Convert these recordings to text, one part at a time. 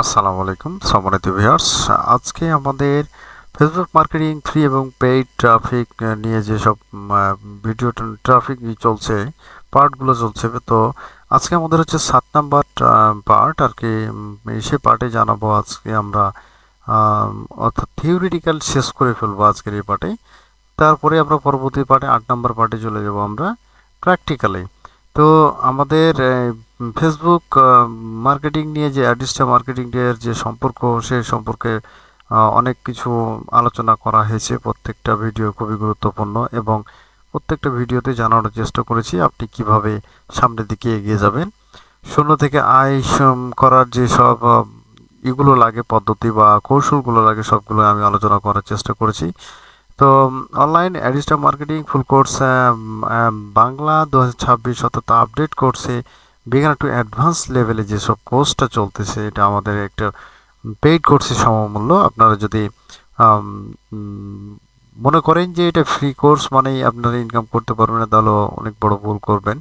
আসসালামু আলাইকুম সম্মানিত ভিউয়ার্স। আজকে আমাদের ফেসবুক মার্কেটিং ফ্রি এবং পেইড ট্রাফিক নিয়ে যেসব ভিডিও ট্রাফিক চলছে, পার্টগুলো চলছে, তো আজকে আমাদের হচ্ছে 7 নাম্বার পার্ট আর কি। সে পার্টে জানাবো আজকে আমরা, অর্থাৎ থিওরিটিক্যাল শেষ করে ফেলবো আজকের এই পার্টে। তারপরে আমরা পরবর্তী পার্টে 8 নাম্বার পার্টে চলে যাব আমরা প্র্যাকটিক্যালে। তো আমাদের ফেসবুক মার্কেটিং নিয়ে যে অ্যাডিস্টা মার্কেটিং এর যে সম্পর্ক, সে সম্পর্কে অনেক কিছু আলোচনা করা হয়েছে। প্রত্যেকটা ভিডিও খুবই গুরুত্বপূর্ণ এবং প্রত্যেকটা ভিডিওতে জানানোর চেষ্টা করেছি আপনি কিভাবে সামনের দিকে এগিয়ে যাবেন। শূন্য থেকে আয় করার যে সব ইগুলো লাগে, পদ্ধতি বা কৌশলগুলো লাগে, সবগুলো আমি আলোচনা করার চেষ্টা করেছি। তো অনলাইন অ্যাডিস্টা মার্কেটিং ফুল কোর্স বাংলা 2026 অর্থাৎ আপডেট কোর্সে বিগিনার টু অ্যাডভান্স লেভেলে যেসব কোর্সটা চলতেছে, এটা আমাদের একটা পেইড কোর্সের সমমূল্য। আপনারা যদি মনে করেন যে এটা ফ্রি কোর্স মানেই আপনারা ইনকাম করতে পারবেন না, তাহলে অনেক বড় ভুল করবেন।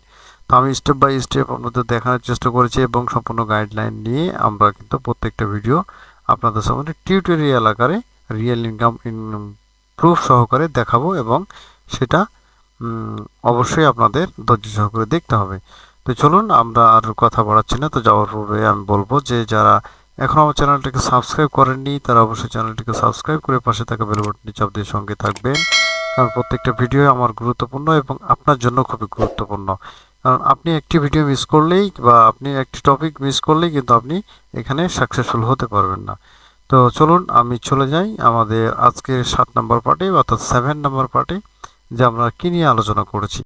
তো আমি স্টেপ বাই স্টেপ আপনাদের দেখানোর চেষ্টা করেছি এবং সম্পূর্ণ গাইডলাইন নিয়ে আমরা কিন্তু প্রত্যেকটা ভিডিও আপনাদের সামনে টিউটোরিয়াল আকারে রিয়েল ইনকাম প্রুফ সহকারে দেখাবো এবং সেটা অবশ্যই আপনাদের ধৈর্য সহকারে দেখতে হবে। তো চলুন, আমরা আর কথা বাড়াচ্ছি না। তো যাওয়ার পূর্বে আমি বলবো যে যারা এখন আমার চ্যানেলটিকে সাবস্ক্রাইব করেননি, তারা অবশ্যই চ্যানেলটিকে সাবস্ক্রাইব করে পাশে থাকা বেল বাটনটি চাপ দিয়ে সঙ্গে থাকবেন, কারণ প্রত্যেকটা ভিডিও আমার গুরুত্বপূর্ণ এবং আপনার জন্য খুবই গুরুত্বপূর্ণ। কারণ আপনি একটি ভিডিও মিস করলেই বা আপনি একটি টপিক মিস করলেই কিন্তু আপনি এখানে সাকসেসফুল হতে পারবেন না। তো চলুন আমি চলে যাই আমাদের আজকের 7 নাম্বার পার্টে, অর্থাৎ 7 নাম্বার পার্টে, যে আমরা কি নিয়ে আলোচনা করেছি।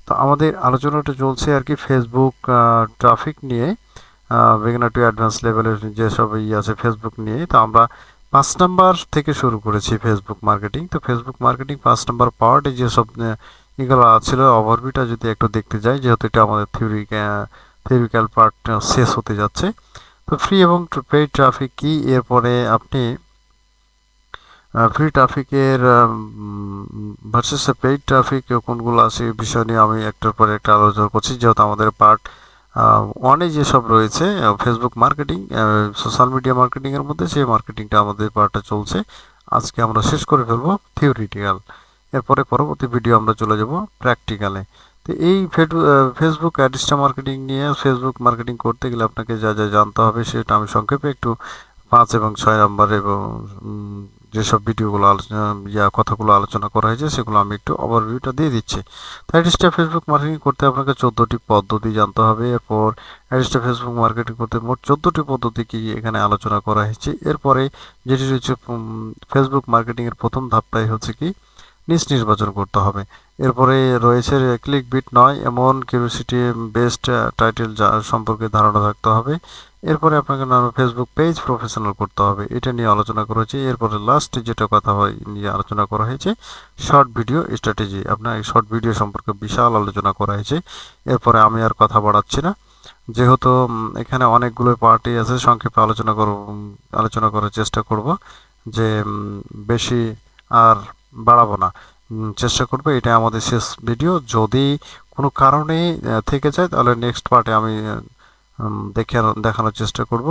তো আমাদের আলোচনাটা চলছে আর কি ফেসবুক ট্রাফিক নিয়ে, বিগিনার টু অ্যাডভান্স লেভেলের যেসব আছে ফেসবুক নিয়ে। তো আমরা 5 নাম্বার থেকে শুরু করেছি ফেসবুক মার্কেটিং। তো ফেসবুক মার্কেটিং 5 নাম্বার পার্টে যেসব এগুলো ছিল, ওভারভিউটা যদি একটু দেখতে যাই, যেহেতু এটা আমাদের থিওরিক্যাল পার্ট শেষ হতে যাচ্ছে। তো ফ্রি এবং পেইড ট্রাফিক কি, এরপরে আপনি ফ্রি ট্রাফিকের ভার্সেস পেইড ট্রাফিক কোনগুলো আছে, এই বিষয় নিয়ে আমি একটার পর একটা আলোচনা করছি। যেহেতু আমাদের পার্ট ওয়ানে যেসব রয়েছে ফেসবুক মার্কেটিং, সোশ্যাল মিডিয়া মার্কেটিংয়ের মধ্যে, সেই মার্কেটিংটা আমাদের পার্টটা চলছে। আজকে আমরা শেষ করে ফেলবো থিওরিটিক্যাল। এরপরে পরবর্তী ভিডিও আমরা চলে যাব প্র্যাকটিক্যালে। তো এই ফেসবুক অ্যাডিস্টা মার্কেটিং নিয়ে, ফেসবুক মার্কেটিং করতে গেলে আপনাকে যা যা জানতে হবে সেটা আমি সংক্ষেপে একটু 5 এবং 6 নাম্বার এবং যেসব ভিডিওগুলো কথাগুলো আলোচনা করা হয়েছে সেগুলো আমি একটু ওভারভিউটা দিয়ে দিচ্ছি। তো অ্যাডিস্টা ফেসবুক মার্কেটিং করতে আপনাকে 14টি পদ্ধতি জানতে হবে। এরপর অ্যাডিস্টা ফেসবুক মার্কেটিং করতে মোট 14টি পদ্ধতি কি এখানে আলোচনা করা হয়েছে। এরপরে যেটি রয়েছে ফেসবুক মার্কেটিংয়ের প্রথম ধাপটাই হচ্ছে কি নিশ নির্বাচন করতে হবে। এরপরে রয়েছে ক্লিক বিট নয় এমন কিউরিওসিটি বেসড টাইটেল সম্পর্কে ধারণা থাকতে হবে। এরপরে আপনাকে ফেসবুক পেজ প্রফেশনাল করতে হবে, এটা নিয়ে আলোচনা করা হয়েছে। এরপরে লাস্ট যেটা কথা হয় নিয়ে আলোচনা করা হয়েছে শর্ট ভিডিও স্ট্র্যাটেজি। আপনার এই শর্ট ভিডিও সম্পর্কে বিশাল আলোচনা করা হয়েছে। এরপরে আমি আর কথা বাড়াচ্ছি না, যেহেতু এখানে অনেকগুলো পার্টি আছে, সংক্ষেপে আলোচনা করার চেষ্টা করব, যে বেশি আর বাড়াবো না। চেষ্টা করবো এটা আমাদের শেষ ভিডিও। যদি কোনো কারণে থেকে যায় তাহলে নেক্সট পার্টে আমি দেখানোর চেষ্টা করব।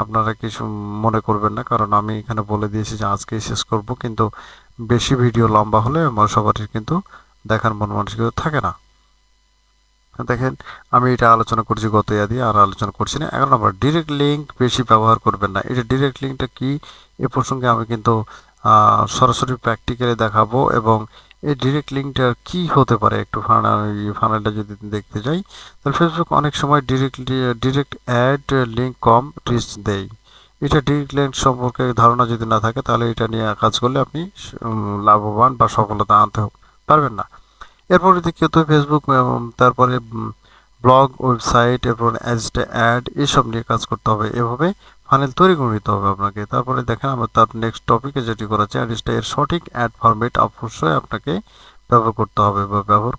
আপনারা কিছু মনে করবেন না, কারণ আমি এখানে বলে দিয়েছি যে আজকেই শেষ করব, কিন্তু বেশি ভিডিও লম্বা হলে সবারই কিন্তু দেখার মন মানসিকতা থাকে না। দেখেন, আমি এটা আলোচনা করছি গত দিয়ে, আর আলোচনা করছি না। 11 নম্বর, ডিরেক্ট লিঙ্ক বেশি ব্যবহার করবেন না। এটা ডিরেক্ট লিঙ্কটা কি, এ প্রসঙ্গে আমি কিন্তু সরাসরি প্র্যাকটিক্যালি দেখাবো এবং এই ডিরেক্ট লিঙ্কটা কি হতে পারে। একটু ফানেলটা যদি দেখতে যাই, তাহলে ফেসবুক অনেক সময় ডিরেক্ট অ্যাড লিঙ্ক কম রিচ দেয়। এটা ডিরেক্ট লিঙ্ক সম্পর্কে ধারণা যদি না থাকে, তাহলে এটা নিয়ে কাজ করলে আপনি লাভবান বা সফলতা আনতে পারবেন না। এরপরে দ্বিতীয়ত ফেসবুক, তারপরে ব্লগ, ওয়েবসাইট, এরপর অ্যাড, এসব নিয়ে কাজ করতে হবে। এভাবে ফানেল তৈরি করে নিতে হবে আপনাকে। তারপরে দেখেন আমরা তার নেক্সট টপিকে যেটি করা হচ্ছে, অ্যাডসটা এর সঠিক অ্যাড ফরম্যাট অবশ্যই আপনাকে ব্যবহার করতে হবে বা ব্যবহার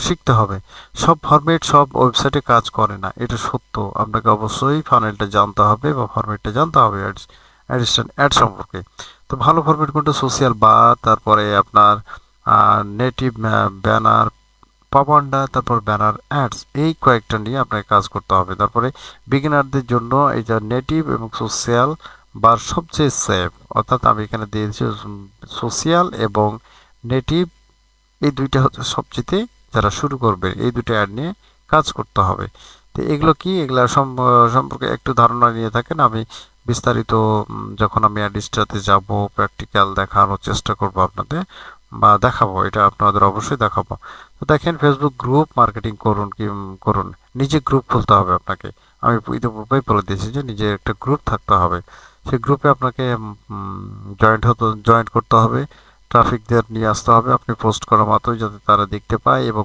শিখতে হবে। সব ফরম্যাট সব ওয়েবসাইটে কাজ করে না, এটা সত্য। আপনাকে অবশ্যই ফানেলটা জানতে হবে বা ফরম্যাটটা জানতে হবে অ্যাড সম্পর্কে। তো ভালো ফরম্যাট কোনটা? সোশ্যাল বার, তারপরে আপনার নেটিভ ব্যানার, প্রপাগান্ডা, তারপর ব্যানার অ্যাডস, এই কয়েকটা নিয়ে আপনাকে কাজ করতে হবে। তারপরে বিগিনারদের জন্য এই যে নেটিভ এবং সোশ্যাল বার সবচেয়ে সেফ, অর্থাৎ আমি এখানে দিয়েছি সোশ্যাল এবং নেটিভ, এই দুইটা হচ্ছে সবচেয়ে, যারা শুরু করবে এই দুটো অ্যাড নিয়ে কাজ করতে হবে। তো এগুলো কি, এগুলো সম্পর্কে একটু ধারণা নিয়ে থাকেন। আমি বিস্তারিত যখন আমি অ্যাডিস্টাতে যাব প্র্যাকটিক্যাল দেখানোর চেষ্টা করব আপনাদের, বা দেখাবো, এটা আপনাদের অবশ্যই দেখাবো। তো দেখেন, ফেসবুক গ্রুপ মার্কেটিং করুন কি করুন, নিজে গ্রুপ খুলতে হবে আপনাকে। আমি ইতিপূর্বেই বলে দিয়েছি যে নিজের একটা গ্রুপ থাকতে হবে। সেই গ্রুপে আপনাকে জয়েন্ট করতে হবে, ট্রাফিকদের নিয়ে আসতে হবে আপনি পোস্ট করা মাত্রই, যাতে তারা দেখতে পায় এবং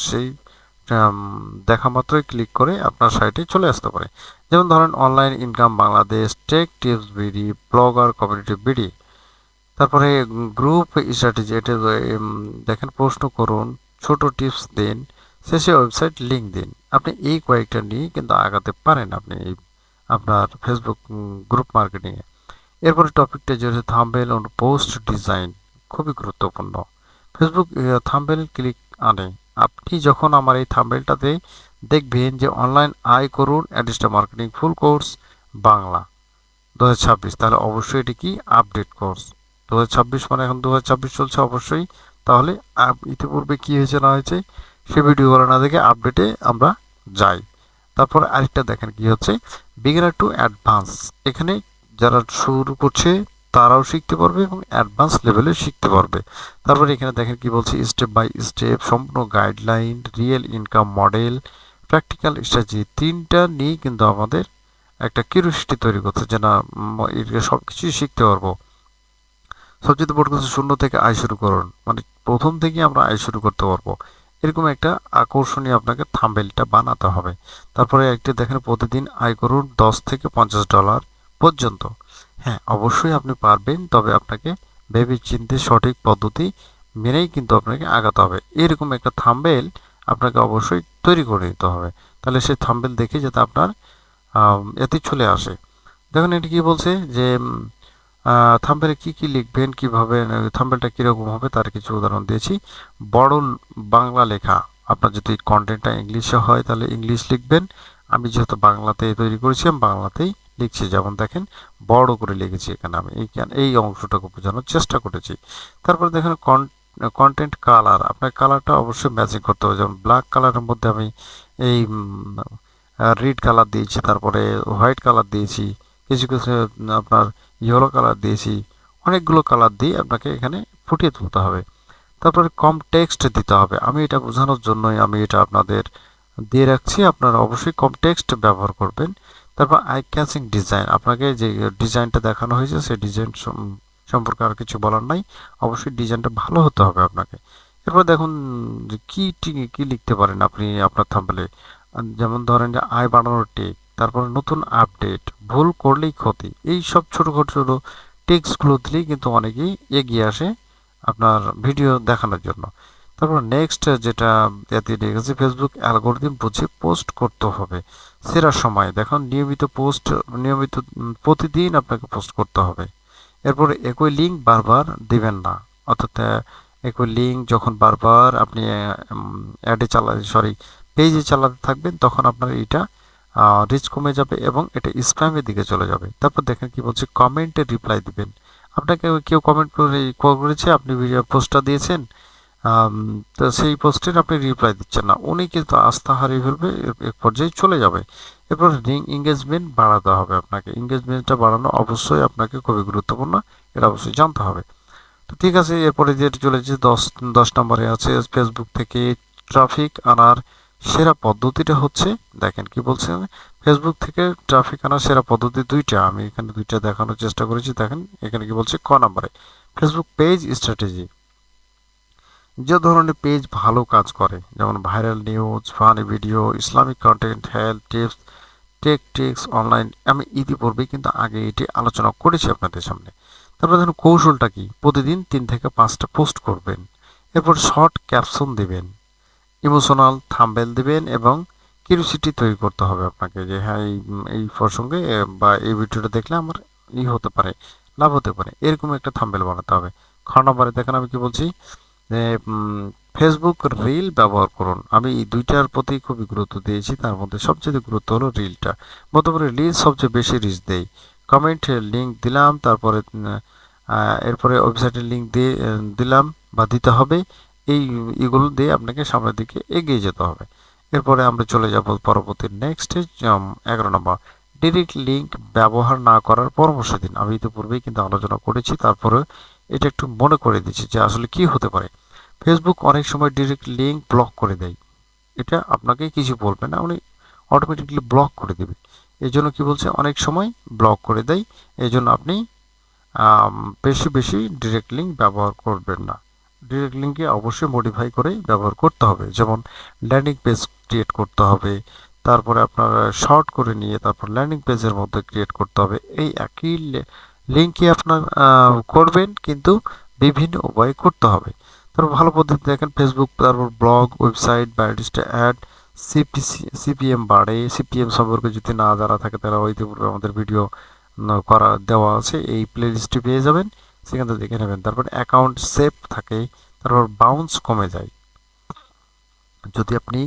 সেই উম, দেখা মাত্রই ক্লিক করে আপনার সাইটে চলে আসতে পারে। যেমন ধরেন online income Bangladesh, take tips BD, blogger community BD. তারপরে গ্রুপ স্ট্র্যাটেজি, এটা দেখেন, প্রশ্ন করুন, ছোট টিপস দিন, শেষে ওয়েবসাইট লিঙ্ক দিন। আপনি এই কয়েকটা নিয়ে কিন্তু আগাতে পারেন আপনি এই আপনার ফেসবুক গ্রুপ মার্কেটিংয়ে। এরপরে টপিকটা যে হচ্ছে থাম্বনেল ও পোস্ট ডিজাইন, খুবই গুরুত্বপূর্ণ। ফেসবুক থাম্বনেল ক্লিক আনে। আপনি যখন আমার এই থাম্বনেলটাতে দেখবেন যে অনলাইন আয় করুন অ্যাডিস্টা মার্কেটিং ফুল কোর্স বাংলা 2026, তাহলে অবশ্যই এটি কি আপডেট কোর্স। 2026 মানে এখন 2026 চলছে অবশ্যই। তাহলে ইতিপূর্বে কি হয়েছে না হয়েছে সে ভিডিওগুলো না দেখে আপডেটে আমরা যাই। তারপর আরেকটা দেখেন কি হচ্ছে, বিগিনার টু অ্যাডভান্স। এখানে যারা শুরু করছে তারাও শিখতে পারবে এবং অ্যাডভান্স লেভেলে শিখতে পারবে। তারপরে এখানে দেখেন কি বলছে, স্টেপ বাই স্টেপ, সম্পূর্ণ guideline, real income model, practical strategy, তিনটা নিয়ে কিন্তু আমাদের একটা কিউরিওসিটি তৈরি করছে যে না, সব কিছুই শিখতে পারবো। সবচেয়ে বড় কথা, শূন্য থেকে আয় শুরু করুন, মানে প্রথম থেকে আমরা আয় শুরু করতে পারবো, এরকম একটা আকর্ষণীয় আপনাকে থাম্বনেলটা বানাতে হবে। তারপরে একটা দেখেন, প্রতিদিন আয় করুন $10 থেকে $50 পর্যন্ত। হ্যাঁ, অবশ্যই আপনি পারবেন, তবে আপনাকে ভেবে চিন্তে সঠিক পদ্ধতি মেনেই কিন্তু আপনাকে আগাতে হবে। এরকম একটা থাম্বনেল আপনাকে অবশ্যই তৈরি করে নিতে হবে। তাহলে সেই থাম্বনেল দেখে যাতে আপনার এতে চলে আসে। দেখুন এটি কি বলছে যে থাম্বনেলে কি কি লিখবেন, কিভাবে থাম্বনেলটা কিরকম হবে তার কিছু উদাহরণ দিয়েছি। বড় বাংলা লেখা, আপনার যদি কন্টেন্টটা ইংলিশে হয় তাহলে ইংলিশ লিখবেন। আমি যেহেতু বাংলাতে তৈরি করেছি আমি বাংলাতেই লিখছি। যেমন দেখেন, বড় করে লিখেছি এখানে, আমি এই অংশটাকে বোঝানোর চেষ্টা করেছি। তারপর দেখেন কন্টেন্ট কালার, আপনার কালারটা অবশ্যই ম্যাচিং করতে হবে। যেমন ব্ল্যাক কালারের মধ্যে আমি এই রেড কালার দিয়েছি, তারপরে হোয়াইট কালার দিয়েছি, কিছু কিছু আপনার ইয়েলো কালার দিয়েছি। অনেকগুলো কালার দিয়ে আপনাকে এখানে ফুটিয়ে তুলতে হবে। তারপরে কম টেক্সট দিতে হবে। আমি এটা বোঝানোর জন্যই আমি এটা আপনাদের দিয়ে রাখছি, আপনারা অবশ্যই কম টেক্সট ব্যবহার করবেন। তারপর আই ক্যাচিং ডিজাইন, আপনাকে যে ডিজাইনটা দেখানো হয়েছে সেই ডিজাইন সম্পর্কে আর কিছু বলার নাই, অবশ্যই ডিজাইনটা ভালো হতে হবে আপনাকে। এরপর দেখুন যে কি লিখতে পারেন আপনি আপনার থাম্বনেলে। যেমন ধরেন যে আয় বাড়ানোর টেক, তারপরে নতুন আপডেট, ভুল করলেই ক্ষতি, এই সব ছোটো ছোটো টেক্সটগুলো দিলেই কিন্তু অনেকেই এগিয়ে আসে আপনার ভিডিও দেখানোর জন্য। তারপর নেক্সট যেটা এতে লিখেছে, ফেসবুক অ্যালগোরিদম বুঝে পোস্ট করতে হবে। সেরা সময় দেখুন, নিয়মিত প্রতিদিন আপনাকে পোস্ট করতে হবে। এরপরে একই লিঙ্ক বারবার দিবেন না, অর্থাৎ একই লিঙ্ক যখন বারবার আপনি পেজে চালাতে থাকবেন তখন আপনার এটা রিচ কমে যাবে এবং এটা স্প্যামের দিকে চলে যাবে। তারপর দেখেন কি বলছে, কমেন্টে রিপ্লাই দিবেন। আপনাকে কেউ কমেন্ট করেছে, আপনি ভিডিও পোস্টটা দিয়েছেন, তো সেই পোস্টের আপনি রিপ্লাই দিচ্ছেন না, উনি কিন্তু আস্থা হারিয়ে ফেলবে, এক পর্যায়ে চলে যাবে। এরপর এঙ্গেজমেন্ট বাড়াতে হবে আপনাকে। এঙ্গেজমেন্টটা বাড়ানো অবশ্যই আপনাকে খুবই গুরুত্বপূর্ণ, এটা অবশ্যই জানতে হবে। তো ঠিক আছে, এরপরে যেটা চলেছে 10 নম্বরে আছে, ফেসবুক থেকে ট্রাফিক আনার সেরা পদ্ধতিটা হচ্ছে, দেখেন কি বলছেন, ফেসবুক থেকে ট্রাফিক আনার সেরা পদ্ধতি দুইটা, আমি এখানে দুইটা দেখানোর চেষ্টা করেছি। দেখেন এখানে কি বলছে, নম্বরে ফেসবুক পেজ স্ট্র্যাটেজি। যে ধরনের পেজ ভালো কাজ করে, যেমন viral news, funny video, Islamic content, health tips, take tips, online, আমি ইতিপূর্বে কিন্তু আগে এটি আলোচনা করেছি আপনাদের সামনে। তারপর দেখুন কৌশলটা কি, প্রতিদিন 3 থেকে 5টা পোস্ট করবেন। এরপর শর্ট ক্যাপশন দিবেন, ইমোশনাল থাম্বনেল দিবেন এবং কিউরিওসিটি তৈরি করতে হবে আপনাকে যে হ্যাঁ এই প্রসঙ্গে বা এই ভিডিওটা দেখলে আমার হতে পারে, লাভ হতে পারে, এরকম একটা থাম্বনেল বানাতে হবে। খ নম্বরে দেখেন আমি কি বলছি যে ফেসবুক রিল ব্যবহার করুন। আমি এই দুইটার প্রতি খুবই গুরুত্ব দিয়েছি, তার মধ্যে সবচেয়ে গুরুত্ব হলো রিলটা। বর্তমানে রিল সবচেয়ে বেশি রিচ দেয়। কমেন্ট লিঙ্ক দিলাম, তারপরে এরপরে ওয়েবসাইটের লিঙ্ক দিয়ে দিলাম বা দিতে হবে। এইগুলো দিয়ে আপনাকে সামনের দিকে এগিয়ে যেতে হবে। এরপরে আমরা চলে যাব পরবর্তী নেক্সট 11 নম্বর, ডিরেক্ট লিঙ্ক ব্যবহার না করার পরামর্শ দিন। আমি ইতিপূর্বেই কিন্তু আলোচনা করেছি, তারপরে এটা একটু মনে করে দিচ্ছি যে আসলে কি হতে পারে। ফেসবুক অনেক সময় ডিরেক্ট লিঙ্ক ব্লক করে দেয়। এটা আপনাকে কিছু বলবে না, উনি অটোমেটিকলি ব্লক করে দেবে। এই জন্য কি বলছে, অনেক সময় ব্লক করে দেয়। এই জন্য আপনি বেশি বেশি ডিরেক্ট লিঙ্ক ব্যবহার করবেন না। ডিরেক্ট লিঙ্কে অবশ্যই মডিফাই করে ব্যবহার করতে হবে, যেমন ল্যান্ডিং পেজ ক্রিয়েট করতে হবে, তারপরে আপনার শর্ট করে নিয়ে তারপর ল্যান্ডিং পেজের মধ্যে ক্রিয়েট করতে হবে। এই একই লিঙ্কে আপনার করবেন, কিন্তু বিভিন্ন উপায়ে করতে হবে। তারপর ভালো পদ্ধতি দেখেন ফেসবুক, তারপর ব্লগ, ওয়েবসাইট বা অ্যাড, সিপিএম বাড়ে। সিপিএম সম্পর্কে যদি না জানা থাকে তারা ইতিপূর্বে আমাদের ভিডিও করা দেওয়া আছে, এই প্লেলিস্টটি পেয়ে যাবেন, সেখান থেকে দেখে নেবেন। তারপর অ্যাকাউন্ট সেভ থাকে, তারপর বাউন্স কমে যায়। যদি আপনি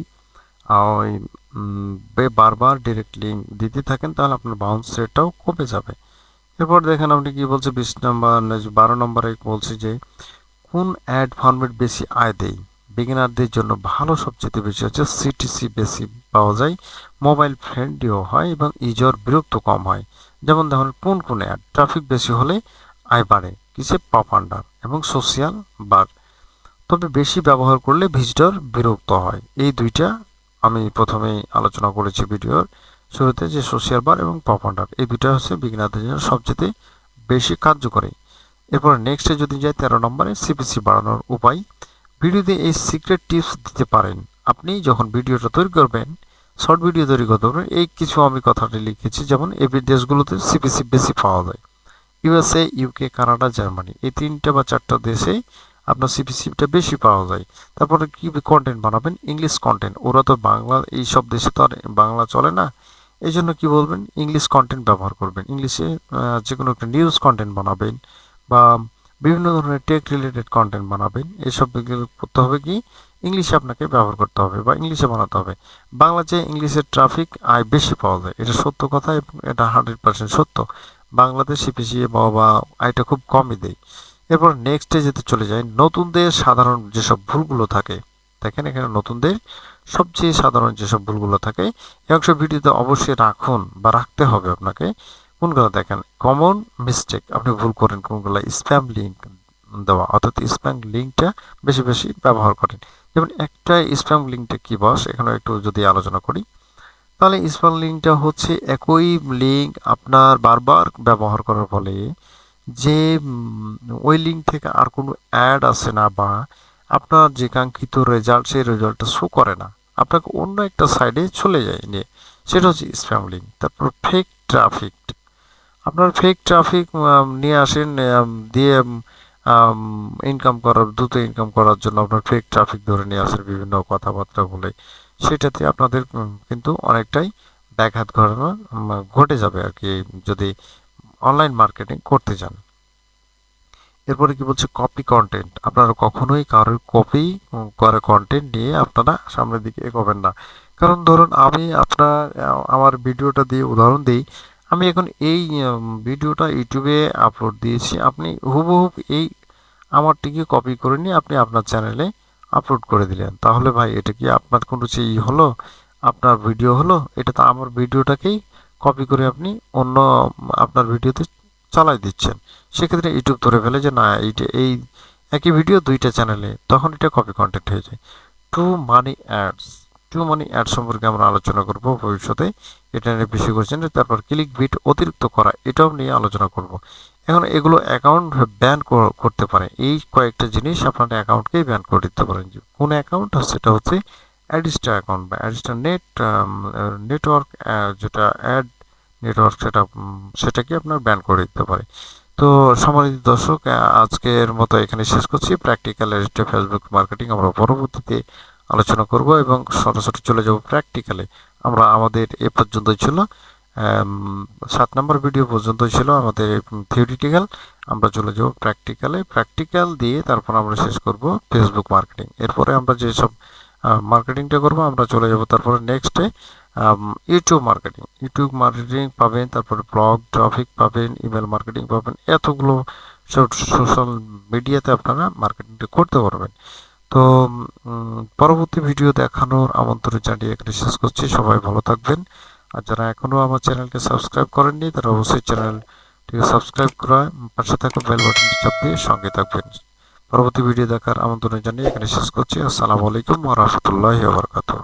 ওই বারবার ডিরেক্ট লিঙ্ক দিতে থাকেন তাহলে আপনার বাউন্স রেটটাও কমে যাবে। এরপর দেখেন আপনি কি বলছে 20 নম্বর 12 নম্বরে বলছে যে কোন অ্যাড ফরম্যাট বেশি আয় দেয়। বিগিনারদের জন্য ভালো সবচেয়ে বেশি হচ্ছে সিটিসি বেশি পাওয়া যায়, মোবাইল ফ্রেন্ডলিও হয় এবং ইউজার বিরক্ত কম হয়। যেমন দেখুন কোন অ্যাড ট্রাফিক বেশি হলে আয় বাড়ে, কিসে পপ আন্ডার এবং সোশ্যাল বার, তবে বেশি ব্যবহার করলে ভিজিটর বিরক্ত হয়। এই দুইটা আমি প্রথমেই আলোচনা করেছি ভিডিওর শুরুতে, যে সোশ্যাল বার এবং পপ আন্ডার, এই দুইটা হচ্ছে বিগিনারদের জন্য সবচেয়ে বেশি কার্যকরী। এরপর নেক্সটে যদি যাই 13 নম্বরে, সিপিসি বাড়ানোর উপায়। ভিডিওতে এই সিক্রেট টিপস দিতে পারেন। আপনি যখন ভিডিওটা তৈরি করবেন, শর্ট ভিডিও তৈরি করতে পারবেন, এই কিছু আমি কথাটি লিখেছি, যেমন এই দেশগুলোতে সিপিসি বেশি পাওয়া যায়। ইউএসএ, ইউকে, কানাডা, জার্মানি, এই 3টা বা 4টা দেশে আপনার সিপিসিটা বেশি পাওয়া যায়। তারপরে কি কন্টেন্ট বানাবেন, ইংলিশ কন্টেন্ট, ওরা তো বাংলা, এই সব দেশে তো আর বাংলা চলে না, এই জন্য কি বলবেন, ইংলিশ কন্টেন্ট ব্যবহার করবেন। ইংলিশে যে কোনো একটা নিউজ কন্টেন্ট বানাবেন বা বিভিন্ন ধরনের টেক রিলেটেড কন্টেন্ট বানাবেন। এসব করতে হবে কি, ইংলিশে আপনাকে ব্যবহার করতে হবে বা ইংলিশে বানাতে হবে। বাংলা চেয়ে ইংলিশের ট্রাফিক আয় বেশি পাওয়া যায়, এটা সত্য কথা এবং এটা 100% সত্য। বাংলাদেশ সিপিসি বা আয়টা খুব কমই দেয়। এরপর নেক্সটে যেতে চলে যায়, নতুনদের সাধারণ যেসব ভুলগুলো থাকে। দেখেন এখানে নতুনদের সবচেয়ে সাধারণ যেসব ভুলগুলো থাকে, এই অংশ ভিডিওতে অবশ্যই রাখুন বা রাখতে হবে আপনাকে। কোনগুলো দেখেন কমন মিস্টেক, আপনি ভুল করেন কোনগুলো, স্প্যাম লিঙ্ক দেওয়া, অর্থাৎ স্প্যাম লিঙ্কটা বেশি বেশি ব্যবহার করেন। যেমন একটা স্প্যাম লিঙ্কটা কি বস, এখানে একটু যদি আলোচনা করি, তাহলে স্প্যাম লিঙ্কটা হচ্ছে একই লিঙ্ক আপনার বারবার ব্যবহার করার ফলে যে ওই লিঙ্ক থেকে আর কোনো অ্যাড আসে না বা আপনার যে কাঙ্ক্ষিত রেজাল্ট, সেই রেজাল্টটা শো করে না, আপনাকে অন্য একটা সাইডে চলে যায় নিয়ে, সেটা হচ্ছে স্প্যাম লিঙ্ক। তারপর ফেক ট্রাফিক, আপনার ফেক ট্রাফিক নিয়ে আসেন, দিয়ে দ্রুত ইনকাম করার জন্য আপনার ফেক ট্রাফিক ধরে নিয়ে আসেন বিভিন্ন কথাবার্তা বলে, সেটাতে আপনাদের কিন্তু অনেকটাই ব্যাঘাত ঘটে যাবে আর কি, যদি অনলাইন মার্কেটিং করতে চান। এরপরে কি বলছে, কপি কন্টেন্ট, আপনারা কখনোই কারোর কপি করা কন্টেন্ট নিয়ে আপনারা সামনের দিকে এগোবেন না। কারণ ধরুন আমি আমার ভিডিওটা দিয়ে উদাহরণ দিই, আমি এখন এই ভিডিওটা ইউটিউবে আপলোড দিয়েছি, আপনি হুবহুব এই আমারটিকে কপি করে নিয়ে আপনি আপনার চ্যানেলে আপলোড করে দিলেন, তাহলে ভাই এটা কি আপনার কোনো সেই হলো, আপনার ভিডিও হলো? এটা তো আমার ভিডিওটাকেই কপি করে আপনি অন্য আপনার ভিডিওতে চালাই দিচ্ছেন। সেক্ষেত্রে ইউটিউব ধরে ফেলে যে না, এই একই ভিডিও দুইটা চ্যানেলে, তখন এটা কপি কন্টেন্ট হয়ে যায়। To money ads, to money add সম্পর্কে আমরা আলোচনা করব ভবিষ্যতে, এটা নিয়ে বেশি কোশ্চেন। তারপর ক্লিক বিট অতিরিক্ত করা, এটাও নিয়ে আলোচনা করব। এখন এগুলো অ্যাকাউন্ট ব্যান করতে পারে, এই কয়েকটা জিনিস আপনার অ্যাকাউন্টকেই ব্যান করে দিতে পারেন। কোন অ্যাকাউন্ট, সেটা হচ্ছে অ্যাডিস্টার অ্যাকাউন্ট বা অ্যাডিস্টার নেটওয়ার্ক, যেটা অ্যাড নেটওয়ার্ক, সেটাকে আপনার ব্যান করে দিতে পারে। তো সম্মানিত দর্শক, আজকের মতো এখানে শেষ করছি। প্র্যাকটিক্যাল এডিটর ফেসবুক মার্কেটিং আমরা পরবর্তীতে আলোচনা করব এবং সরাসরি চলে যাব প্র্যাকটিক্যালে। আমরা আমাদের এ পর্যন্তই ছিল, 7 নম্বর ভিডিও পর্যন্তই ছিল আমাদের থিওরিটিক্যাল। আমরা চলে যাব প্র্যাকটিক্যালে, প্র্যাকটিক্যাল দিয়ে তারপর আমরা শেষ করব ফেসবুক মার্কেটিং। এরপরে আমরা যেসব মার্কেটিংটা করব আমরা চলে যাব তারপরে নেক্সটে ইউটিউব মার্কেটিং। ইউটিউব মার্কেটিং পাবেন, তারপরে ব্লগ ট্রাফিক পাবেন, ইমেল মার্কেটিং পাবেন, এতগুলো সোশ্যাল মিডিয়াতে আপনারা মার্কেটিংটা করতে পারবেন। তো পরবর্তী ভিডিও দেখানোর আমন্ত্রণ জানিয়ে এখানে শেষ করছি। সবাই ভালো থাকবেন। আর যারা এখনও আমার চ্যানেলকে সাবস্ক্রাইব করেননি তারা অবশ্যই চ্যানেলটিকে সাবস্ক্রাইব করে পাশে থাকা বেল বাটনটি চাপ দিয়ে সঙ্গে থাকবেন। পরবর্তী ভিডিও দেখার আমন্ত্রণ জানিয়ে এখানে শেষ করছি। আসসালামু আলাইকুম ওয়া রাহমাতুল্লাহি ওয়া বারাকাতুহু।